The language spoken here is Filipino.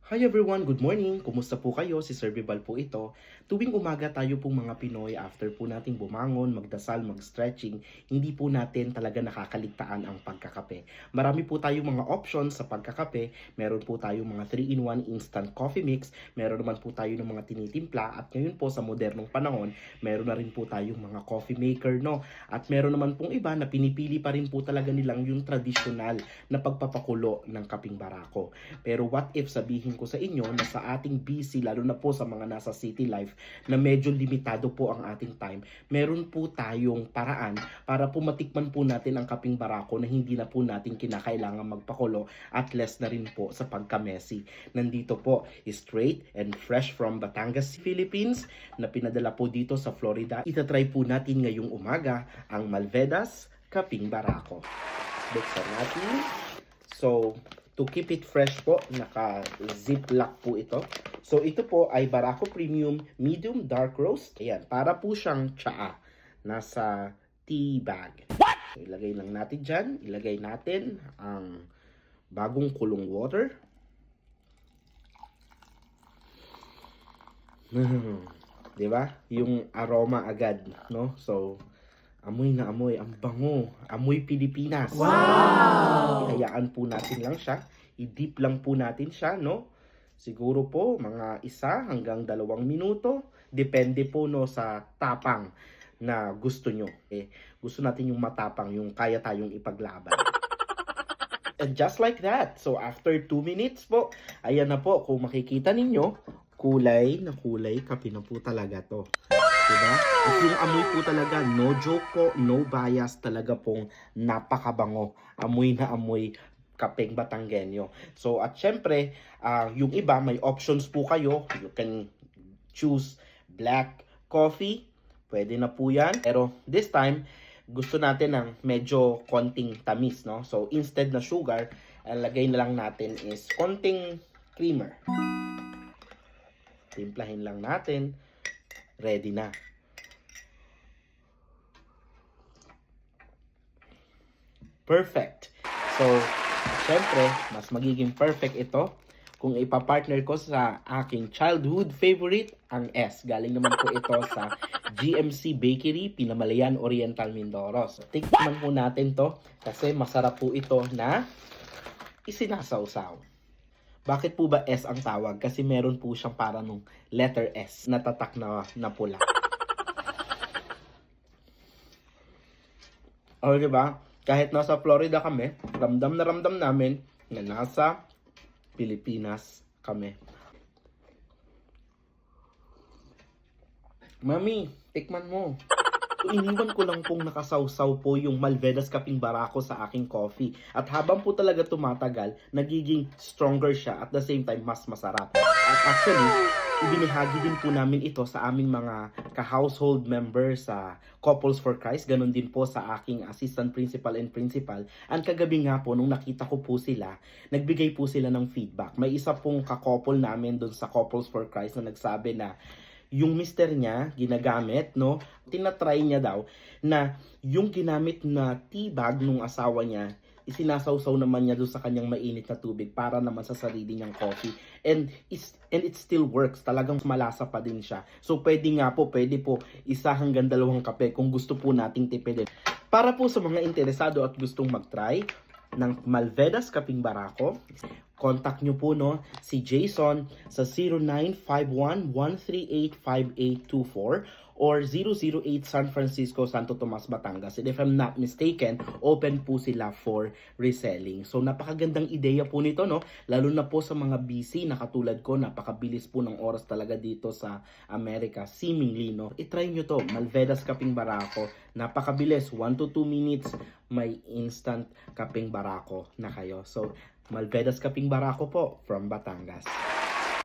Hi everyone, good morning! Kumusta po kayo? Si Sir Bibal po ito. Tuwing umaga tayo pong mga Pinoy, after po nating bumangon, magdasal, mag-stretching, hindi po natin talaga nakakaligtaan ang pagkakape. Marami po tayong mga options sa pagkakape. Meron po tayong mga 3-in-1 instant coffee mix, meron naman po tayo ng mga tinitimpla, at ngayon po sa modernong panahon, meron na rin po tayong mga coffee maker, no? At meron naman pong iba na pinipili pa rin po talaga nilang yung tradisyonal na pagpapakulo ng kaping barako. Pero what if sabihin ko sa inyo na sa ating busy, lalo na po sa mga nasa city life, na medyo limitado po ang ating time, meron po tayong paraan para po matikman po natin ang kaping barako na hindi na po natin kinakailangan magpakulo at less na rin po sa pagka-messy. Nandito po, straight and fresh from Batangas, Philippines, na pinadala po dito sa Florida. Itatry po natin ngayong umaga ang Malvedas Kaping Barako. Buksan natin. So, to keep it fresh po, naka-ziplock po ito. So, ito po ay Barako Premium Medium Dark Roast. Ayan, para po siyang tsaa. Nasa tea bag. So, ilagay lang natin dyan. Ilagay natin ang bagong kulong water. Diba? Yung aroma agad, no? So, amoy na amoy, ang bango. Amoy Pilipinas. Wow! Hayaan po natin lang siya. I-dip lang po natin siya, no? Siguro po, mga 1 hanggang 2 minuto. Depende po, no, sa tapang na gusto nyo. Gusto natin yung matapang, yung kaya tayong ipaglaban. And just like that, so after 2 minutes po, ayan na po, kung makikita ninyo, kulay na kulay, kape na po talaga to. Diba? At yung amoy po talaga, no joke po, no bias, talaga pong napakabango. Amoy na amoy kapeng Batanggenyo. So, at syempre, yung iba, may options po kayo. You can choose black coffee. Pwede na po yan. Pero this time, gusto natin ng medyo konting tamis, no? So, instead na sugar, ang lagay na lang natin is konting creamer. Timplahin lang natin. Ready na. Perfect. So, syempre, mas magiging perfect ito kung ipapartner ko sa aking childhood favorite, ang S. Galing naman po ito sa GMC Bakery, Pinamalayan Oriental, Mindoro. So, tikman po natin to kasi masarap po ito na isinasawsaw. Bakit po ba S ang tawag? Kasi meron po siyang para nung letter S na tatak na pula. O, diba? Kahit nasa Florida kami, ramdam na ramdam namin na nasa Pilipinas kami. Mami, tikman mo. So, iniwan ko lang pong nakasawsaw po yung Malvedas Kaping Barako sa aking coffee. At habang po talaga tumatagal, nagiging stronger siya at the same time mas masarap. At actually, ibinahagi din po namin ito sa aming mga ka-household members sa Couples for Christ. Ganon din po sa aking assistant principal and principal. Ang kagabi nga po, nung nakita ko po sila, nagbigay po sila ng feedback. May isa pong ka-couple namin dun sa Couples for Christ na nagsabi na yung mister niya, ginagamit, no? Tinatry niya daw na yung ginamit na tea bag nung asawa niya, isinasawsaw naman niya doon sa kanyang mainit na tubig para naman sa sarili niyang coffee. And it still works. Talagang malasa pa din siya. So, pwede po 1 hanggang 2 kape kung gusto po nating tipidin. Para po sa mga interesado at gustong mag-try ng Malvedas Kaping Barako, contact nyo po, no, si Jason sa 0951-138-5824 or 008 San Francisco, Santo Tomas, Batangas. And if I'm not mistaken, open po sila for reselling. So, napakagandang ideya po nito, no? Lalo na po sa mga busy na katulad ko, napakabilis po ng oras talaga dito sa Amerika. Seemingly, no? I-try nyo to, Malvedas Kaping Barako. Napakabilis, 1 to 2 minutes, may instant kaping barako na kayo. So, Malvedas Kaping Barako po from Batangas.